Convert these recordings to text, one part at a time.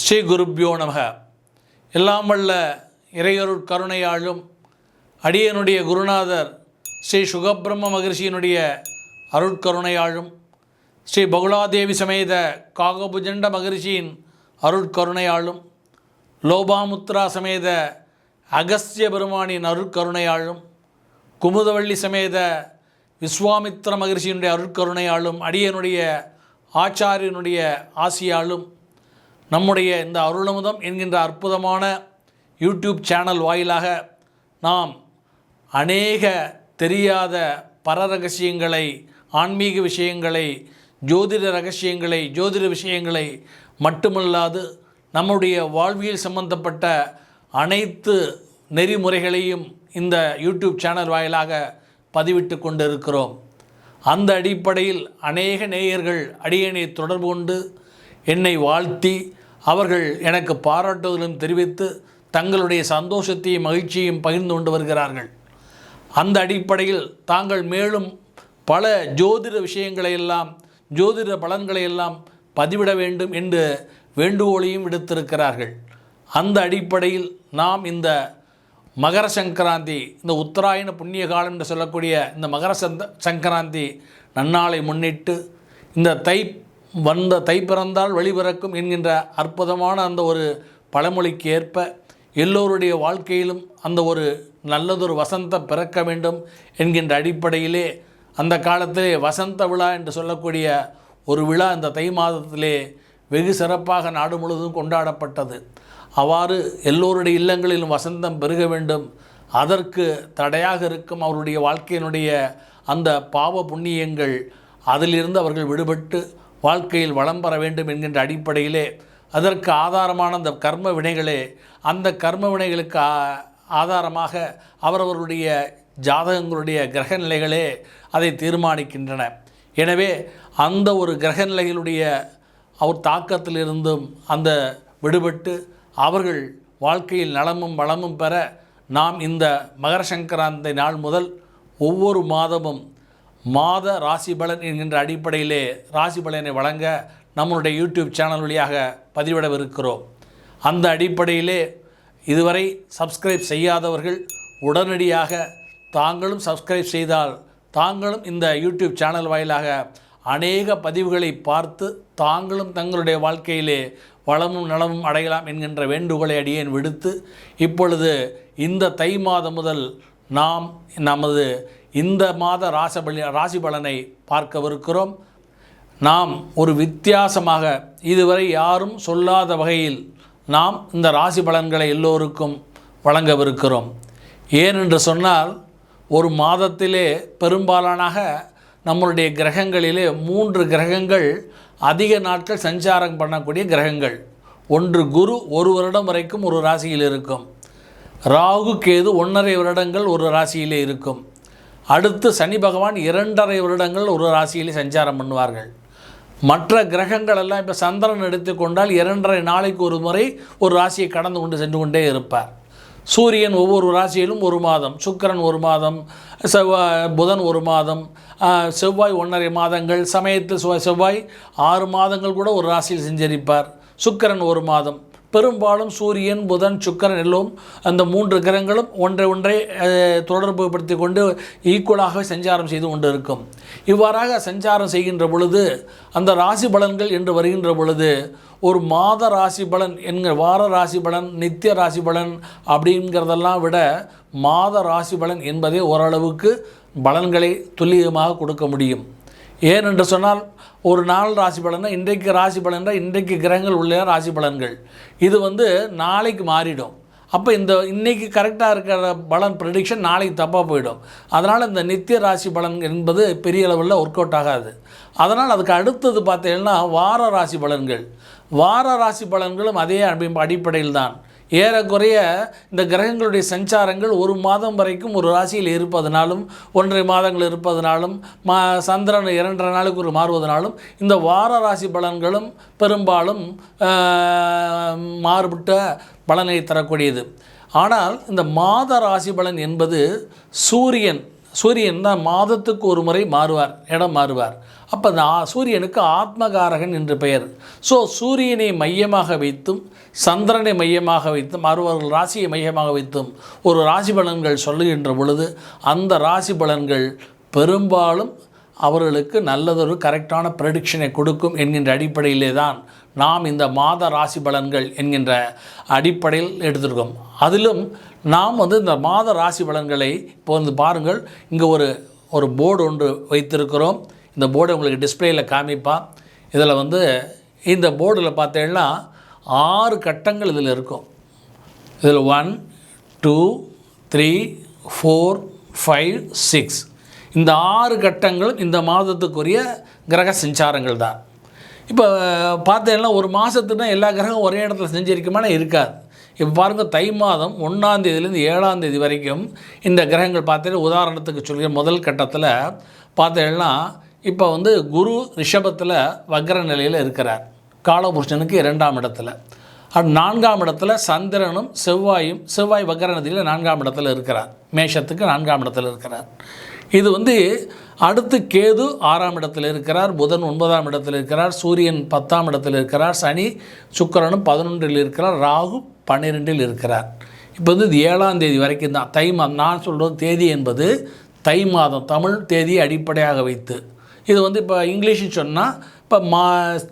ஸ்ரீ குருப்யோ நமக. எல்லாம் வல்ல இறையருட் கருணையாலும் அடியனுடைய குருநாதர் ஸ்ரீ சுகபிரம்ம மகர்ஷியினுடைய அருட்கருணையாலும் ஸ்ரீ பகுலாதேவி சமேத காகபுஜண்ட மகர்ஷியின் அருட்கருணையாலும் லோபாமுத்ரா சமேத அகஸ்திய பெருமானின் அருட்கருணையாலும் குமுதவள்ளி சமேத விஸ்வாமித்ர மகர்ஷியினுடைய அருட்கருணையாலும் அடியனுடைய ஆச்சாரியனுடைய ஆசியாலும் நம்முடைய இந்த அருளமுதம் என்கின்ற அற்புதமான யூடியூப் சேனல் வாயிலாக நாம் அநேக தெரியாத பரரகசியங்களை, ஆன்மீக விஷயங்களை, ஜோதிட ரகசியங்களை, ஜோதிட விஷயங்களை மட்டுமல்லாது நம்முடைய வாழ்வியல் சம்பந்தப்பட்ட அனைத்து நெறிமுறைகளையும் இந்த யூடியூப் சேனல் வாயிலாக பதிவிட்டு கொண்டிருக்கிறோம். அந்த அடிப்படையில் அநேக நேயர்கள் அடியனை தொடர்பு கொண்டு என்னை வாழ்த்தி அவர்கள் எனக்கு பாராட்டுதலும் தெரிவித்து தங்களுடைய சந்தோஷத்தையும் மகிழ்ச்சியையும் பகிர்ந்து கொண்டு வருகிறார்கள். அந்த அடிப்படையில் தாங்கள் மேலும் பல ஜோதிட விஷயங்களையெல்லாம், ஜோதிட பலன்களையெல்லாம் பதிவிட வேண்டும் என்று வேண்டுகோளையும் விடுத்திருக்கிறார்கள். அந்த அடிப்படையில் நாம் இந்த மகர சங்கராந்தி, இந்த உத்தராயண புண்ணிய காலம் என்று சொல்லக்கூடிய இந்த மகர சங்கராந்தி நன்னாளை முன்னிட்டு இந்த தை பிறந்தால் வழி பிறக்கும் என்கின்ற அற்புதமான அந்த ஒரு பழமொழிக்கு ஏற்ப எல்லோருடைய வாழ்க்கையிலும் அந்த ஒரு நல்லதொரு வசந்தம் பிறக்க வேண்டும் என்கின்ற அடிப்படையிலே அந்த காலத்திலே வசந்த விழா என்று சொல்லக்கூடிய ஒரு விழா இந்த தை மாதத்திலே வெகு சிறப்பாக நாடு முழுவதும் கொண்டாடப்பட்டது. அவ்வாறு எல்லோருடைய இல்லங்களிலும் வசந்தம் பெருக வேண்டும், அதற்கு தடையாக இருக்கும் அவருடைய வாழ்க்கையினுடைய அந்த பாவ புண்ணியங்கள் அதிலிருந்து அவர்கள் விடுபட்டு வாழ்க்கையில் வளம் பெற வேண்டும் என்கின்ற அடிப்படையிலே அதற்கு ஆதாரமான அந்த கர்ம வினைகளே, அந்த கர்ம வினைகளுக்கு ஆதாரமாக அவரவர்களுடைய ஜாதகங்களுடைய கிரக நிலைகளே அதை தீர்மானிக்கின்றன. எனவே அந்த ஒரு கிரக நிலைகளுடைய அவர் தாக்கத்திலிருந்தும் அந்த விடுபட்டு அவர்கள் வாழ்க்கையில் நலமும் வளமும் பெற நாம் இந்த மகர சங்கராந்தி நாள் முதல் ஒவ்வொரு மாதமும் மாத ராசி பலன் என்கின்ற அடிப்படையிலே ராசி பலனை வழங்க நம்முடைய யூடியூப் சேனல் வழியாக பதிவிடவிருக்கிறோம். அந்த அடிப்படையிலே இதுவரை சப்ஸ்கிரைப் செய்யாதவர்கள் உடனடியாக தாங்களும் சப்ஸ்கிரைப் செய்தால் தாங்களும் இந்த யூடியூப் சேனல் வாயிலாக அநேக பதிவுகளை பார்த்து தாங்களும் தங்களுடைய வாழ்க்கையிலே வளமும் நலமும் அடையலாம் என்கின்ற வேண்டுகோளை அடியேன் விடுத்து, இப்பொழுது இந்த தை மாதம் முதல் நாம் நமது இந்த மாத ராசி பலனை பார்க்கவிருக்கிறோம். நாம் ஒரு வித்தியாசமாக இதுவரை யாரும் சொல்லாத வகையில் நாம் இந்த ராசி பலன்களை எல்லோருக்கும் வழங்கவிருக்கிறோம். ஏனென்று சொன்னால் ஒரு மாதத்திலே பெரும்பாலானாக நம்மளுடைய கிரகங்களிலே 3 கிரகங்கள் அதிக நாட்கள் சஞ்சாரம் பண்ணக்கூடிய கிரகங்கள். ஒன்று குரு, 1 வருடம் வரைக்கும் ஒரு ராசியில் இருக்கும். ராகு கேது 1.5 வருடங்கள் ஒரு ராசியிலே இருக்கும். அடுத்து சனி பகவான் 2.5 வருடங்கள் ஒரு ராசியிலே சஞ்சாரம் பண்ணுவார்கள். மற்ற கிரகங்கள் எல்லாம் இப்போ சந்திரன் எடுத்துக்கொண்டால் 2.5 நாளைக்கு ஒரு முறை ஒரு ராசியை கடந்து கொண்டு சென்று கொண்டே இருப்பார். சூரியன் ஒவ்வொரு ராசியிலும் 1 மாதம், சுக்கிரன் 1 மாதம், புதன் 1 மாதம், செவ்வாய் 1.5 மாதங்கள், சமயத்தில் செவ்வாய் 6 மாதங்கள் கூட ஒரு ராசியில் சஞ்சரிப்பார். சுக்கிரன் 1 மாதம். பெரும்பாலும் சூரியன், புதன், சுக்கிரன் எல்லாம் அந்த 3 கிரகங்களும் ஒன்றை தொடர்பு படுத்தி கொண்டு ஈக்குவலாக சஞ்சாரம் செய்து கொண்டு இருக்கும். இவ்வாறாக சஞ்சாரம் செய்கின்ற பொழுது அந்த ராசி பலன்கள் என்று வருகின்ற பொழுது ஒரு மாத ராசி பலன் என்கிற வார ராசி பலன், நித்திய ராசி பலன் அப்படிங்கிறதெல்லாம் விட மாத ராசி பலன் என்பதே ஓரளவுக்கு பலன்களை துல்லியமாக கொடுக்க முடியும். ஏனென்று சொன்னால் ஒரு நாள் ராசி பலன்னா இன்றைக்கு ராசி பலன்னா இன்றைக்கு கிரகங்கள் உள்ள ராசி பலன்கள் இது நாளைக்கு மாறிடும். அப்போ இன்றைக்கி கரெக்டாக இருக்கிற பலன் ப்ரெடிக்ஷன் நாளைக்கு தப்பாக போயிடும். அதனால் இந்த நித்திய ராசி பலன் என்பது பெரிய அளவில் ஒர்க் அவுட் ஆகாது. அதனால் அதுக்கு அடுத்தது பார்த்தீங்கன்னா வார ராசி பலன்கள். வார ராசி பலன்களும் அதே அடிப்படையில் தான். ஏறக்குறைய இந்த கிரகங்களுடைய சஞ்சாரங்கள் 1 மாதம் வரைக்கும் ஒரு ராசியில் இருப்பதனாலும் 1.5 மாதங்கள் இருப்பதனாலும் சந்திரன் 2.5 நாளுக்கு ஒரு மாறுவதனாலும் இந்த வார ராசி பலன்களும் பெரும்பாலும் மாறுபட்ட பலனை தரக்கூடியது. ஆனால் இந்த மாத ராசி பலன் என்பது சூரியன் சூரியன் தான் மாதத்துக்கு ஒரு முறை மாறுவார், இடம் மாறுவார். அப்போ அந்த சூரியனுக்கு ஆத்மகாரகன் என்று பெயர். ஸோ சூரியனை மையமாக வைத்தும் சந்திரனை மையமாக வைத்தும் அவர்கள் ராசியை மையமாக வைத்தும் ஒரு ராசி பலன்கள் சொல்லுகின்ற பொழுது அந்த ராசி பலன்கள் பெரும்பாலும் அவர்களுக்கு நல்லதொரு கரெக்டான ப்ரெடிக்ஷனை கொடுக்கும் என்கின்ற அடிப்படையிலே தான் நாம் இந்த மாத ராசி பலன்கள் என்கின்ற அடிப்படையில் எடுத்திருக்கோம். அதிலும் நாம் இந்த மாத ராசி பலன்களை இப்போ பாருங்கள், இங்கே ஒரு போர்டு ஒன்று வைத்திருக்கிறோம். இந்த போர்டை உங்களுக்கு டிஸ்பிளேயில் காமிப்பா. இதில் இந்த போர்டில் பார்த்தீங்கன்னா 6 கட்டங்கள் இதில் இருக்கும். இதில் 1 2 3 4 5 6 இந்த 6 கட்டங்களும் இந்த மாதத்துக்குரிய கிரக சஞ்சாரங்கள் தான். இப்போ பார்த்தீங்கன்னா ஒரு மாதத்துனா எல்லா கிரகம் ஒரே இடத்துல செஞ்சிருக்குமானா இருக்காது. இப்போ பாருங்கள், தை மாதம் 1ஆம் தேதியிலேருந்து 7ஆம் தேதி வரைக்கும் இந்த கிரகங்கள் பார்த்தீங்கன்னா உதாரணத்துக்கு சொல்கிற முதல் கட்டத்தில் பார்த்தீங்கன்னா இப்போ குரு ரிஷபத்தில் வக்ர நிலையில் இருக்கிறார், காலபுருஷனுக்கு 2ஆம் இடத்துல. அது 4ஆம் இடத்துல சந்திரனும் செவ்வாய் வக்ர நிலையில் 4ஆம் இடத்துல இருக்கிறார், மேஷத்துக்கு 4ஆம் இடத்துல இருக்கிறார். இது அடுத்து கேது 6ஆம் இடத்தில் இருக்கிறார், புதன் 9ஆம் இடத்தில் இருக்கிறார், சூரியன் 10ஆம் இடத்தில் இருக்கிறார், சனி சுக்கிரனும் 11இல் இருக்கிறார், ராகு 12இல் இருக்கிறார். இப்போ இது 7ஆம் தேதி வரைக்கும் தான் தை மாதம். நான் சொல்கிறது தேதி என்பது தை மாதம் தமிழ் தேதியை அடிப்படையாக வைத்து. இது இப்போ இங்கிலீஷில் சொன்னால் இப்போ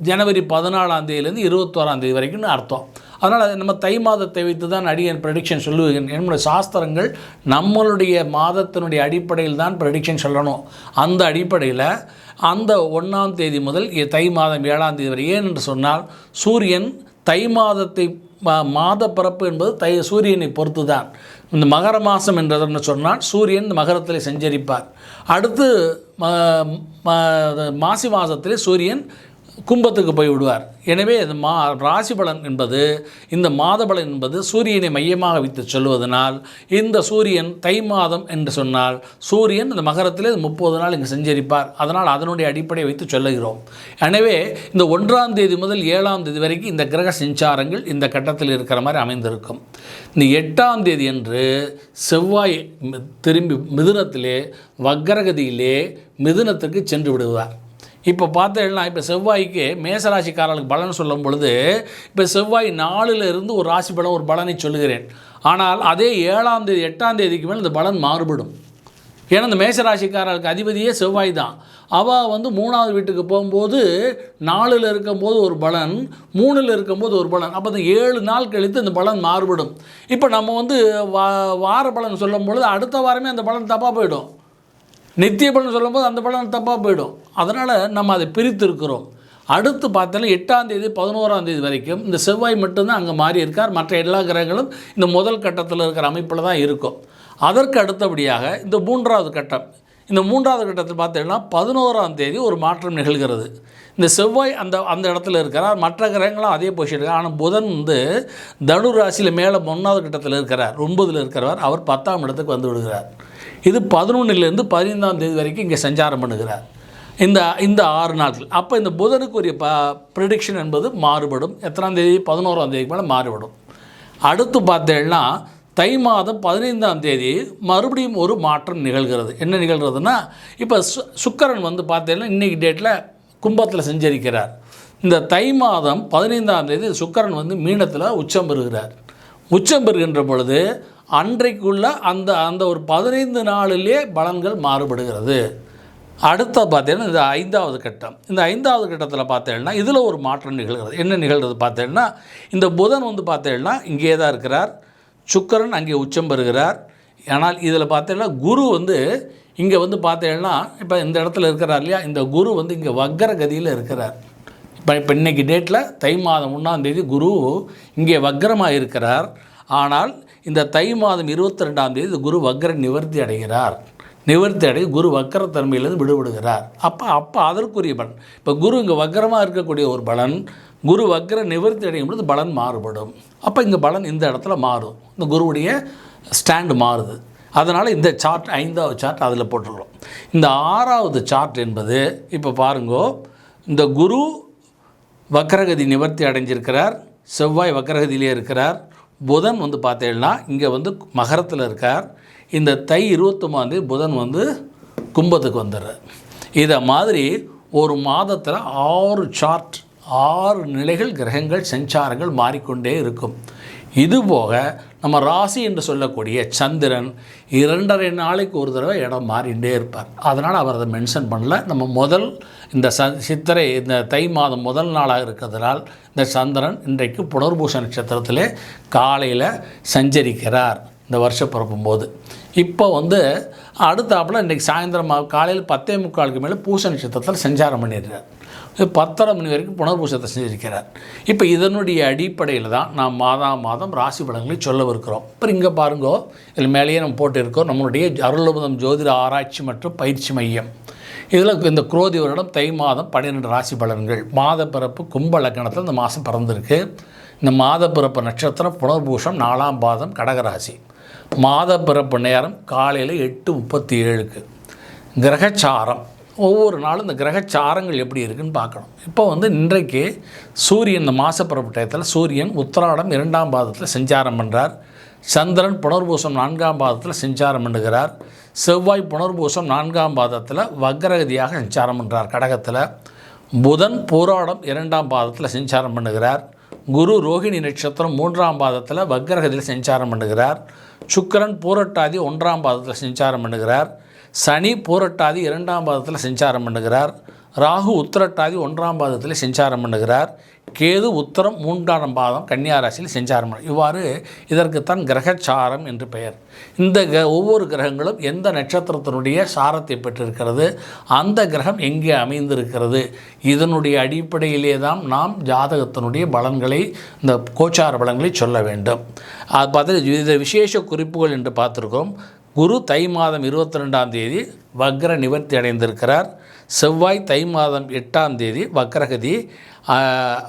ஜனவரி 14ஆம் தேதியிலேருந்து 21ஆம் தேதி வரைக்கும்னு அர்த்தம். அதனால் நம்ம தை மாதத்தை வைத்து தான் அடியன் ப்ரெடிக்ஷன் சொல்லுவேன். என்னுடைய சாஸ்திரங்கள் நம்மளுடைய மாதத்தினுடைய அடிப்படையில் தான் ப்ரெடிக்ஷன் சொல்லணும். அந்த அடிப்படையில் அந்த 1ஆம் தேதி முதல் தை மாதம் 7ஆம் தேதி வரை. ஏன் என்று சொன்னால் சூரியன் தை மாதத்தை மாத பிறப்பு என்பது சூரியனை பொறுத்து தான். இந்த மகர மாதம் என்றதென்னு சொன்னால் சூரியன் இந்த மகரத்தில் சஞ்சரிப்பார். அடுத்து மாசி மாதத்திலே சூரியன் கும்பத்துக்கு போய் விடுவார். எனவே இந்த ராசி பலன் என்பது, இந்த மாத பலன் என்பது சூரியனை மையமாக வைத்து சொல்வதனால் இந்த சூரியன் தை மாதம் என்று சொன்னால் சூரியன் இந்த மகரத்திலே 30 நாள் இங்கு சஞ்சரிப்பார். அதனால் அதனுடைய அடிப்படையை வைத்து சொல்லுகிறோம். எனவே இந்த 1ஆம் தேதி முதல் 7ஆம் தேதி வரைக்கும் இந்த கிரக சஞ்சாரங்கள் இந்த கட்டத்தில் இருக்கிற மாதிரி அமைந்திருக்கும். இந்த 8ஆம் தேதி என்று செவ்வாய் திரும்பி மிதுனத்திலே வக்ரகதியிலே மிதுனத்துக்கு சென்று விடுவார். இப்போ பார்த்தீங்கன்னா இப்போ செவ்வாய்க்கு மேசராசிக்காரர்களுக்கு பலன் சொல்லும் பொழுது இப்போ செவ்வாய் 4ல் இருந்து ஒரு ராசி பலன் ஒரு பலனை சொல்லுகிறேன். ஆனால் அதே 7ஆம் தேதி 8ஆம் தேதிக்கு மேலே இந்த பலன் மாறுபடும். ஏன்னா இந்த மேசராசிக்காரர்களுக்கு அதிபதியே செவ்வாய் தான். அவள் 3ஆவது வீட்டுக்கு போகும்போது 4ல் இருக்கும்போது ஒரு பலன், 3ல் இருக்கும்போது ஒரு பலன். அப்போ இந்த 7 நாள் கழித்து இந்த பலன் மாறுபடும். இப்போ நம்ம வார பலன் சொல்லும் பொழுது அடுத்த வாரமே அந்த பலன் தப்பாக போயிடும். நித்திய பலன் சொல்லும்போது அந்த பலன் தப்பாக போயிடும். அதனால் நம்ம அதை பிரித்து இருக்கிறோம். அடுத்து பார்த்தோன்னா 8ஆம் தேதி 11ஆம் தேதி வரைக்கும் இந்த செவ்வாய் மட்டும்தான் அங்கே மாறி இருக்கார். மற்ற எல்லா கிரகங்களும் இந்த முதல் கட்டத்தில் இருக்கிற அமைப்பில் தான் இருக்கும். அதற்கு அடுத்தபடியாக இந்த 3ஆவது கட்டம், இந்த 3ஆவது கட்டத்தில் பார்த்தீங்கன்னா 11ஆம் தேதி ஒரு மாற்றம் நிகழ்கிறது. இந்த செவ்வாய் அந்த இடத்துல இருக்கிறார், மற்ற கிரகங்களும் அதே பொசிஷன் இருக்கார். ஆனால் புதன் தனு ராசியில் மேலே 1ஆவது கட்டத்தில் இருக்கிறார், 9ல் இருக்கிறவர். அவர் 10ஆம் இடத்துக்கு வந்து விடுகிறார். இது 11லேருந்து 15ஆம் தேதி வரைக்கும் இங்கே சஞ்சாரம் பண்ணுகிறார். இந்த 6 நாட்கள். அப்போ இந்த புதனுக்குரிய ப்ரெடிக்ஷன் என்பது மாறுபடும். எத்தனாம் தேதி? 11ஆம் தேதிக்கு மேலே மாறுபடும். அடுத்து பார்த்தேன்னா தை மாதம் 15ஆம் தேதி மறுபடியும் ஒரு மாற்றம் நிகழ்கிறது. என்ன நிகழ்கிறதுனா இப்போ சுக்கிரன் பார்த்தேன்னா இன்றைக்கி டேட்டில் கும்பத்தில் சஞ்சரிக்கிறார். இந்த தை மாதம் 15ஆம் தேதி சுக்கிரன் மீனத்தில் உச்சம் பெறுகிறார். உச்சம் பெறுகின்ற பொழுது அன்றைக்குள்ள அந்த ஒரு 15 நாளிலே பலன்கள் மாறுபடுகிறது. அடுத்த பார்த்தீங்கன்னா இந்த 5ஆவது கட்டம். இந்த 5ஆவது கட்டத்தில் பார்த்தேன்னா இதில் ஒரு மாற்றம் நிகழ்கிறது. என்ன நிகழ்கிறது பார்த்தேன்னா இந்த புதன் பார்த்தேன்னா இங்கே தான் இருக்கிறார், சுக்கிரன் அங்கே உச்சம் பெறுகிறார். ஆனால் இதில் பார்த்தேன்னா குரு இங்கே பார்த்தேன்னா இப்போ இந்த இடத்துல இருக்கிறார் இல்லையா, இந்த குரு இங்கே வக்ர கதியில் இருக்கிறார். இப்போ இன்றைக்கி டேட்டில் தை மாதம் 1ஆம் தேதி குரு இங்கே வக்ரமாக இருக்கிறார். ஆனால் இந்த தை மாதம் 22ஆம் தேதி குரு வக்ர நிவர்த்தி அடைகிறார். நிவர்த்தி அடை குரு வக்கரத்தன்மையிலிருந்து விடுபடுகிறார். அப்போ அதற்குரிய பலன். இப்போ குரு இங்கே வக்கரமாக இருக்கக்கூடிய ஒரு பலன், குரு வக்கர நிவர்த்தி அடையும் பொழுது பலன் மாறுபடும். அப்போ இங்கே பலன் இந்த இடத்துல மாறும், இந்த குருவுடைய ஸ்டாண்டு மாறுது. அதனால் இந்த சார்ட் 5ஆவது சார்ட் அதில் போட்டுருக்கிறோம். இந்த 6ஆவது சார்ட் என்பது இப்போ பாருங்கோ, இந்த குரு வக்கரகதி நிவர்த்தி அடைஞ்சிருக்கிறார், செவ்வாய் வக்கரகதியிலே இருக்கிறார், புதன் வந்து பார்த்தீங்கன்னா இங்கே வந்து மகரத்தில் இருக்கார். இந்த தை 29 புதன் வந்து கும்பத்துக்கு வந்துடுறார். இதை மாதிரி ஒரு மாதத்தில் 6 சார்ட் 6 நிலைகள் கிரகங்கள் சஞ்சாரங்கள் மாறிக்கொண்டே இருக்கும். இதுபோக நம்ம ராசி என்று சொல்லக்கூடிய சந்திரன் 2.5 நாளைக்கு ஒரு தடவை இடம் மாறிகிட்டே இருப்பார். அதனால் அவர் அதை மென்ஷன் பண்ணல. நம்ம முதல் இந்த சித்திரை இந்த தை மாதம் முதல் நாளாக இருக்கிறதுனால் இந்த சந்திரன் இன்றைக்கு புனர்பூச நட்சத்திரத்திலே காலையில் சஞ்சரிக்கிறார் இந்த வருஷம் பிறப்பும் போது. இப்போ வந்து அடுத்தாப்பில் இன்றைக்கி சாயந்தரம் காலையில் 10:45 மேலே பூச நட்சத்திரத்தில் சஞ்சாரம் பண்ணிடுறார். 10:30 மணி வரைக்கும் புனர்பூசத்தை செஞ்சிருக்கிறார். இப்போ இதனுடைய அடிப்படையில் தான் நாம் மாதம் ராசி பலன்களை சொல்லவிருக்கிறோம். இப்போ இங்கே பாருங்கோ, இதில் மேலேயே நம்ம போட்டிருக்கோம் நம்மளுடைய அருளமுதம் ஜோதிட ஆராய்ச்சி மற்றும் பயிற்சி மையம். இதில் இந்த குரோதி வருடம் தை மாதம் 12 ராசி பலன்கள். மாத பிறப்பு கும்ப லக்னத்தில் இந்த மாதம் பிறந்திருக்கு. இந்த மாத பிறப்பு நட்சத்திரம் புனர்பூஷம் 4ஆம் பாதம் கடகராசி. மாத பிறப்பு நேரம் காலையில் 8:37க்கு. கிரகச்சாரம் ஒவ்வொரு நாளும் இந்த கிரகச்சாரங்கள் எப்படி இருக்குதுன்னு பார்க்கணும். இப்போ வந்து இன்றைக்கு சூரியன் இந்த மாத பிறப்பு டயத்தில் சூரியன் உத்திராடம் 2ஆம் பாதத்தில் சஞ்சாரம் பண்ணுறார். சந்திரன் புனர்பூசம் 4ஆம் பாதத்தில் சஞ்சாரம் பண்ணுகிறார். செவ்வாய் புனர்பூசம் 4ஆம் பாதத்தில் வக்ரகதியாக சஞ்சாரம் பண்ணுறார் கடகத்தில். புதன் பூராடம் 2ஆம் பாதத்தில் சஞ்சாரம் பண்ணுகிறார். குரு ரோகிணி நட்சத்திரம் 3ஆம் பாதத்தில் வக்ரகதியில் சஞ்சாரம் பண்ணுகிறார். சுக்கிரன் பூரட்டாதி 1ஆம் பாதத்தில் சஞ்சாரம் பண்ணுகிறார். சனி பூரட்டாதி 2ஆம் பாதத்தில் சஞ்சாரம் பண்ணுகிறார். ராகு உத்திரட்டாதி 1ஆம் பாதத்தில் சஞ்சாரம் பண்ணுகிறார். கேது உத்தரம் 3ஆம் பாதம் கன்னியாராசியில் சஞ்சாரம் பண்ண. இவ்வாறு இதற்குத்தான் கிரகச்சாரம் என்று பெயர். இந்த ஒவ்வொரு கிரகங்களும் எந்த நட்சத்திரத்தினுடைய சாரத்தை பெற்றிருக்கிறது, அந்த கிரகம் எங்கே அமைந்திருக்கிறது, இதனுடைய அடிப்படையிலே தான் நாம் ஜாதகத்தினுடைய பலன்களை இந்த கோச்சார பலன்களை சொல்ல வேண்டும். அது பார்த்து இதை விசேஷ குறிப்புகள் என்று பார்த்துருக்கோம். குரு தை மாதம் 22ஆம் தேதி வக்ர நிவர்த்தி அடைந்திருக்கிறார். செவ்வாய் தை மாதம் 8ஆம் தேதி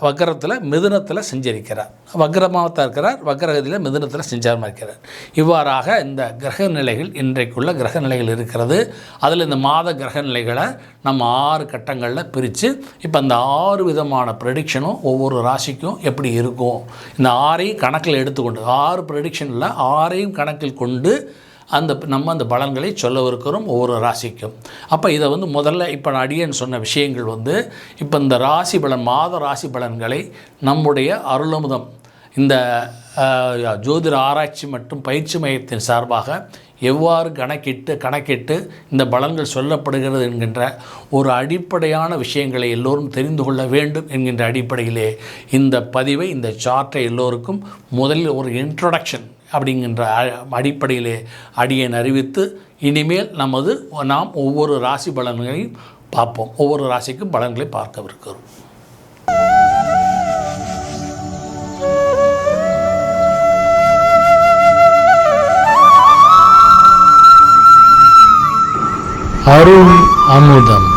வக்ரத்தில் மிதுனத்தில் சஞ்சரிக்கிறார். வக்ரமாகத்தான் இருக்கிறார், வக்ரகதியில் மிதுனத்தில் சஞ்சாரமாக இருக்கிறார். இவ்வாறாக இந்த கிரக நிலைகள் இன்றைக்குள்ள கிரக நிலைகள் இருக்கிறது. அதில் இந்த மாத கிரக நிலைகளை நம்ம 6 கட்டங்களில் பிரித்து இப்போ அந்த 6 விதமான ப்ரெடிக்ஷனும் ஒவ்வொரு ராசிக்கும் எப்படி இருக்கும், இந்த 6ஐயும் கணக்கில் எடுத்துக்கொண்டு 6 ப்ரெடிக்ஷனில் 6ஐயும் கணக்கில் கொண்டு நம்ம அந்த பலன்களை சொல்லவிருக்கிறோம் ஒவ்வொரு ராசிக்கும். அப்போ இதை வந்து முதல்ல இப்போ நான் அடியேன்னு சொன்ன விஷயங்கள் வந்து இப்போ இந்த ராசி பலன் மாத ராசி பலன்களை நம்முடைய அருளமுதம் இந்த ஜோதிட ஆராய்ச்சி மற்றும் பயிற்சி மையத்தின் சார்பாக எவ்வாறு கணக்கிட்டு இந்த பலன்கள் சொல்லப்படுகிறது என்கின்ற ஒரு அடிப்படையான விஷயங்களை எல்லோரும் தெரிந்து கொள்ள வேண்டும் என்கின்ற அடிப்படையிலே இந்த பதிவை இந்த சார்ட்டை எல்லோருக்கும் முதலில் ஒரு இன்ட்ரோடக்ஷன் அப்படிங்கின்ற அடிப்படையிலே அடியேன் அறிவித்து இனிமேல் நாம் ஒவ்வொரு ராசி பலன்களையும் பார்ப்போம். ஒவ்வொரு ராசிக்கும் பலன்களை பார்க்கவிருக்கிறோம். அருள் அமுதம்.